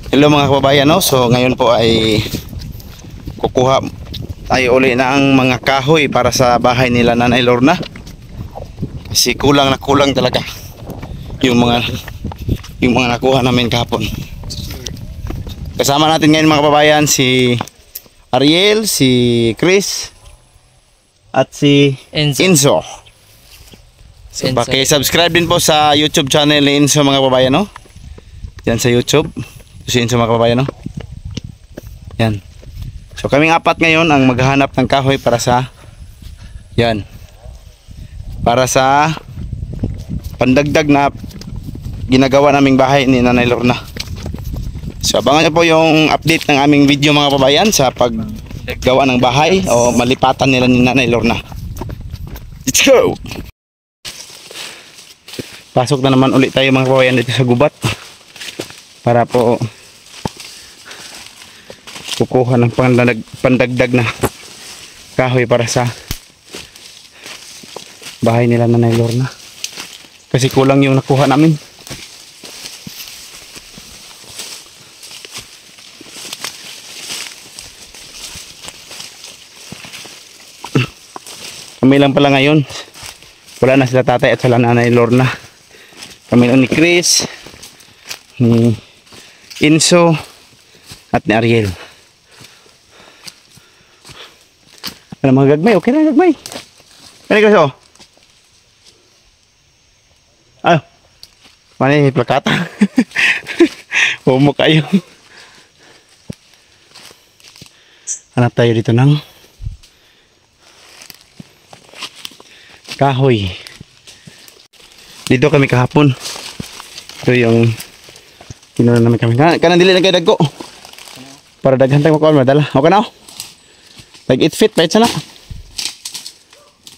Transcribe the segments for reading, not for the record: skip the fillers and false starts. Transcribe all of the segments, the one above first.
Hello mga kababayan, no? So ngayon po ay kukuha tayo uli ng mga kahoy para sa bahay nila Nanay Lorna. Kasi kulang na kulang talaga yung mga nakuha namin kahapon. Kasama natin ngayon mga kababayan si Ariel, si Chris at si Enzo. So paki-subscribe din po sa YouTube channel ni Enzo mga kababayan, no? Yan sa YouTube. Si Enzo mga kababayan, no? Yan. So kaming apat ngayon ang maghahanap ng kahoy para sa para sa pandagdag na ginagawa naming bahay ni Nanay Lorna. So abangan nyo po yung update ng aming video mga kababayan sa paggawa ng bahay o malipatan nila ni Nanay Lorna. Let's go! Pasok na naman ulit tayo mga kababayan dito sa gubat para po kukuha ng pandagdag na kahoy para sa bahay nila Nanay Lorna kasi kulang yung nakuha namin. Kami lang pala ngayon, wala na sila tatay at sila Nanay Lorna. Kami lang ni Chris, ni Enzo at ni Ariel. Ano mga gagmay? Okay na gagmay. Ano ka so? Ah, mana yung plakata? Humo kayo. Hanap tayo dito ng kahoy. Dito kami kahapon. Ito yung kinuha namin kami. Kanan dili na kayo dagko. Para daghan tayo makuha madala. Okay na o? Like it fit, right sana.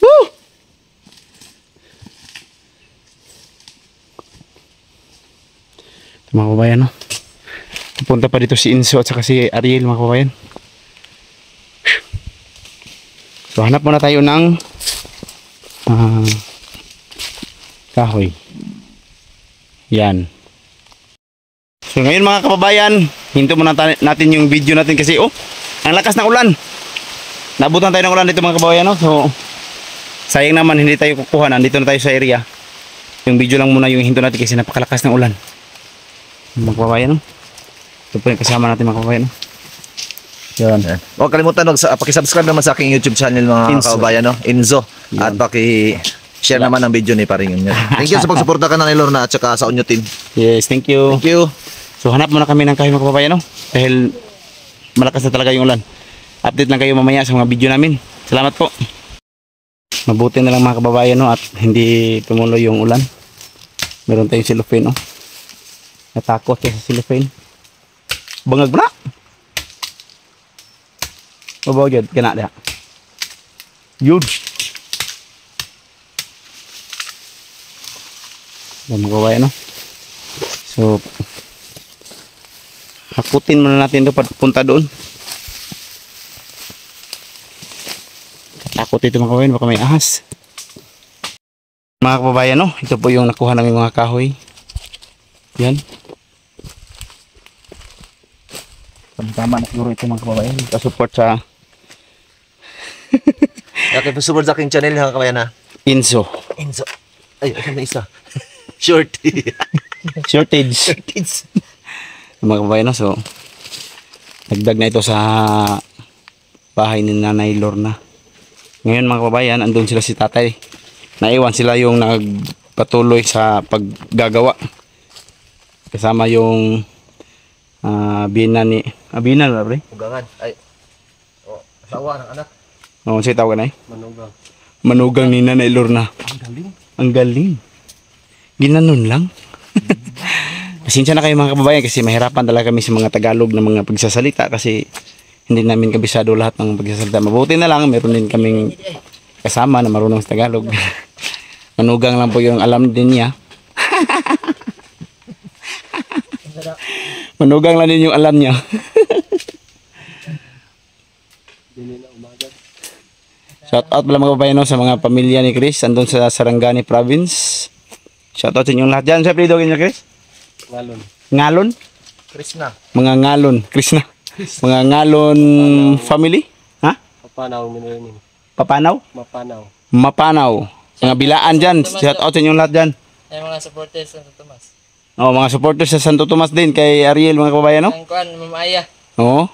Woo! Ito mga kababayan, no? Pupunta pa dito si Enzo at saka si Ariel mga kababayan. So hanap muna tayo ng kahoy. Yan. So ngayon mga kababayan, hinto muna natin yung video natin kasi ang lakas ng ulan. Nabutan tayo ng ulan dito mga kababayan, no? So sayang naman hindi tayo kukuha, nandito na tayo sa area. Yung video lang muna yung hinto natin kasi napakalakas ng ulan. Mga kababayan, no? Ito po yung kasama natin mga kababayan, no? Yan. Huwag kalimutan paki-subscribe naman sa aking YouTube channel mga kababayan, no? Enzo. At paki-share naman ang video ni Paring Unyo. Thank you sa pagsuporta ka Nanay Lorna at saka sa Unyo team. Yes, thank you. Thank you. So hanap muna kami ng kahoy mga kababayan, no? Dahil malakas na talaga yung ulan. Update lang kayo mamaya sa mga video namin. Salamat po. Mabuti na lang mga kababayan, no? At hindi tumuloy yung ulan. Meron tayong cellophane, no? Natakot siya sa cellophane. Bangag na! Mabaw dyan, kena dia. Yun! Yan mga kababayan, no? So hakutin muna natin ito punta doon. Takot ito mga kababayan, baka may ahas. Mga kababayan, no? Ito po yung nakuha namin mga kahoy. Yan. Tama na siguro ito mga kababayan. Support sa Support sa aking channel mga kababayan, ha? Enzo. Ay, ano na isa? Shortage. Mga kababayan, no? So dagdag na ito sa bahay ni Nanay Lorna. Ngayon mga kababayan, andun sila si tatay. Naiwan sila yung nagpatuloy sa paggagawa. Kasama yung binan na pre. Ugangan. Ay. Asawa ng anak. Sige tawag na eh. Manugang ni Nanay Lorna. Ang galing. Ginanon lang. Pasensya na kayo mga kababayan kasi mahirapan talaga kami sa mga Tagalog na mga pagsasalita kasi hindi namin kabisado lahat ng pagsasalita. Mabuti na lang, meron din kaming kasama na marunong sa Tagalog. Manugang lang po yung alam din niya. Manugang lang din yung alam niya. Shout out pala mga kababayan, no, sa mga pamilya ni Chris andun sa Sarangani Province. Shout out sa inyong lahat dyan. Sa apelido niya Chris? Ngalon. Ngalon? Krishna. Mga ngalon, Krishna. Mga ngalon family? Ha? Mapanaw minulinin. Papanaw? Mapanaw. Mapanaw. Mga bilaan dyan. Shout out sa inyong lahat dyan. Ay mga supporters sa Santo Tomas. Oh, mga supporters sa Santo Tomas din kay Ariel mga kababayan, no? Ang kuan mamaya. Oo.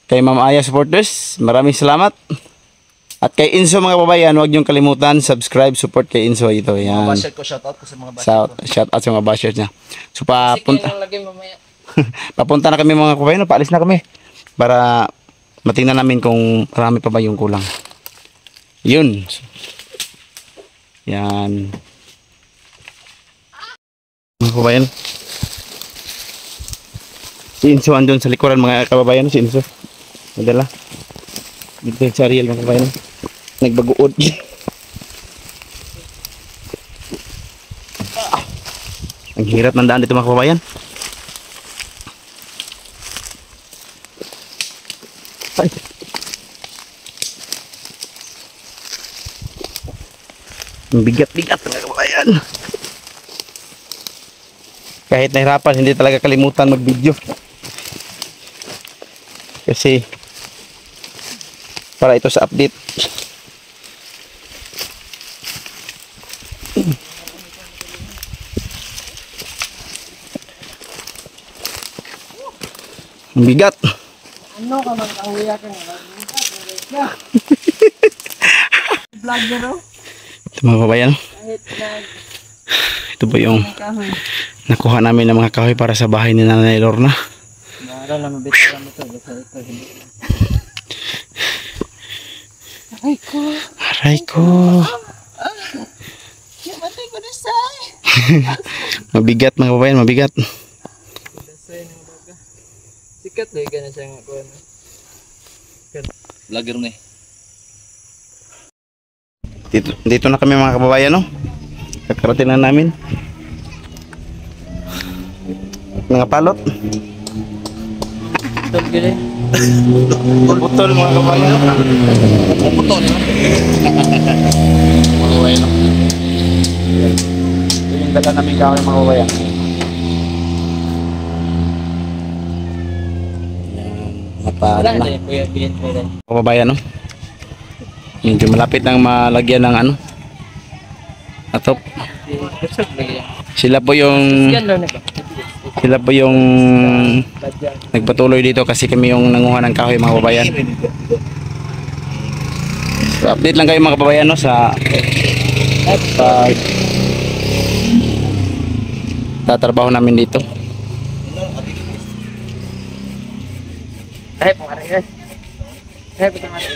Kay Ma'am Aya supporters, maraming salamat. At kay Inso mga kababayan, huwag niyong kalimutan, subscribe, support kay Inso ito. Yan. Basher ko, shout out ko sa mga basher ko. Shout out sa mga bashers niya. So Sige papunta, nang lagay mamaya. papunta na kami mga kababayan, no? Paalis na kami para matingnan namin kung marami pa ba yung kulang. Yun. Yan. Mga kababayan. Si Inso andun sa likuran mga kababayan. Si Inso. Madala. Dito sa Ariel mga kababayan. Nagbaguod. Ang hirap ng daan dito mga kababayan. Ay. Ang bigat-bigat mga kababayan. Kahit nahirapan, hindi talaga kalimutan mag-video. Kasi para ito sa update. Ang bigat. Ano ka man kahuya ka nga. Vlogger oh. Ito mga kababayan. Kahit nag Ito po yung kahoy. nakuha namin ng mga kahoy para sa bahay ni Nanay Lorna. Mara na mabitaran mo to. Basta ito hindi. Ay ko. Aray ko. Matay ko na say. Mabigat mga kababayan, mabigat. Dasay ng baga. Sikat lagi ka na siya nga kuan. Vlogger na eh. Dito na kami mga kababayan, no? Kakarating na namin. Mga palot. Ito gili. Putol mga kababayan. Putol. Mga kababayan, no? Ito yung dala namin kahoy mga kababayan. Wala Napala na. na kuya bihin ko rin. Kababayan, no? Medyo malapit nang malagyan ng ano. Atop. Kusog lagi. Sila po yung Yan lang nako. Badyan. nagpatuloy dito kasi kami yung nanguha ng kahoy mga kababayan. So, update lang kayo mga kababayan, no, sa tatrabaho namin dito. Ay, pare guys. Ay, puta mati.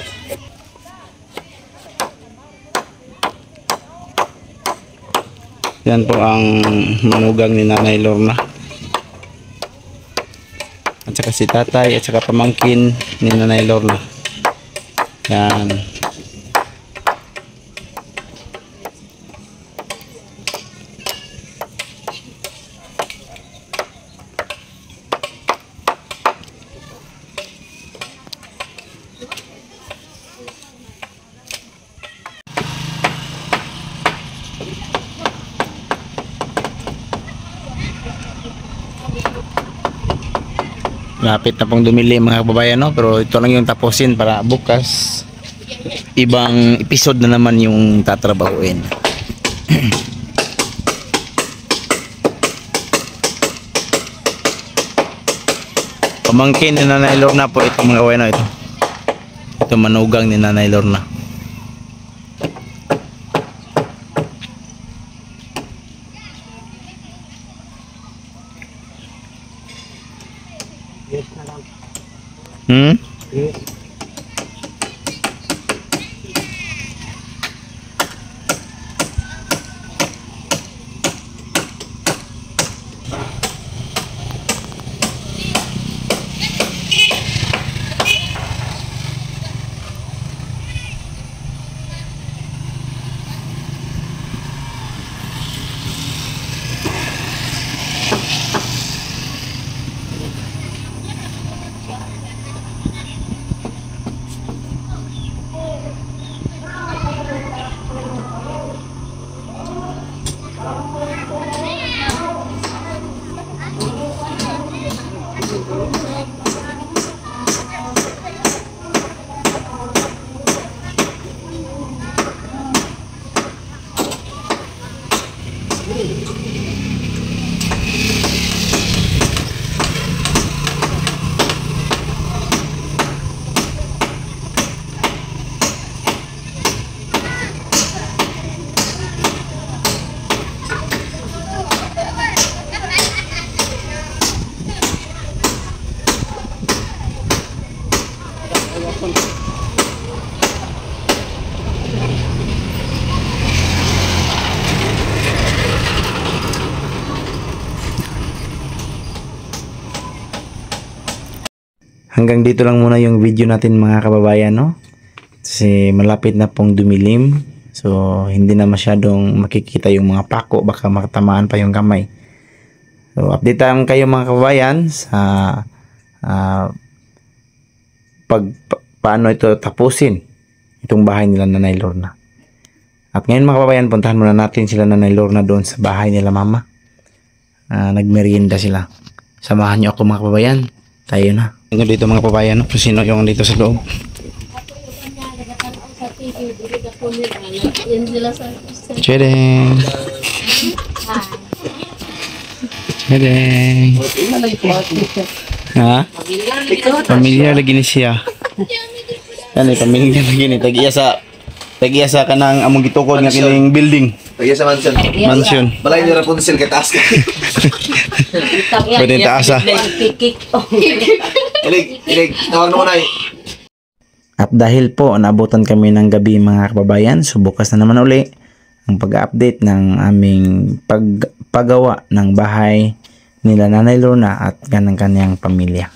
Yan po ang manugang ni Nanay Lorna. At saka si tatay at saka pamangkin ni Nanay Lorna. Yan. Lapit na pong dumili mga kababayan, no? Pero ito lang yung tapusin para bukas ibang episode na naman yung tatrabahuin. Pamangkin ni Nanay Lorna po ito mga kababayan, no? Ito manugang ni Nanay Lorna. Hmm? Hanggang dito lang muna yung video natin mga kababayan, no? Kasi malapit na pong dumilim. So, hindi na masyadong makikita yung mga pako. Baka makatamaan pa yung kamay. So, update lang kayo mga kababayan sa paano ito tapusin itong bahay nila Nanay Lorna. At ngayon mga kababayan, puntahan muna natin sila Nanay Lorna doon sa bahay nila mama. Nagmerienda sila. Samahan niyo ako mga kababayan. Tayo na. Tingnan dito mga kababayan, no? Kung sino yung dito sa loob. Chedeng. Chedeng. Ha? Pamilya lagi ni siya. Yan eh, pamilya lagi ni. Tag-iya sa kanang among gitukod nga kining building. Tagya sa mansion. Mansion. Balay ni Rapunzel kay taas ka. Pwede taasa. Ilig, tawag mo na At dahil po naabutan kami ng gabi mga kababayan, so bukas na naman uli ang pag-update ng aming paggawa ng bahay nila Nanay Lorna at kanang kanyang pamilya.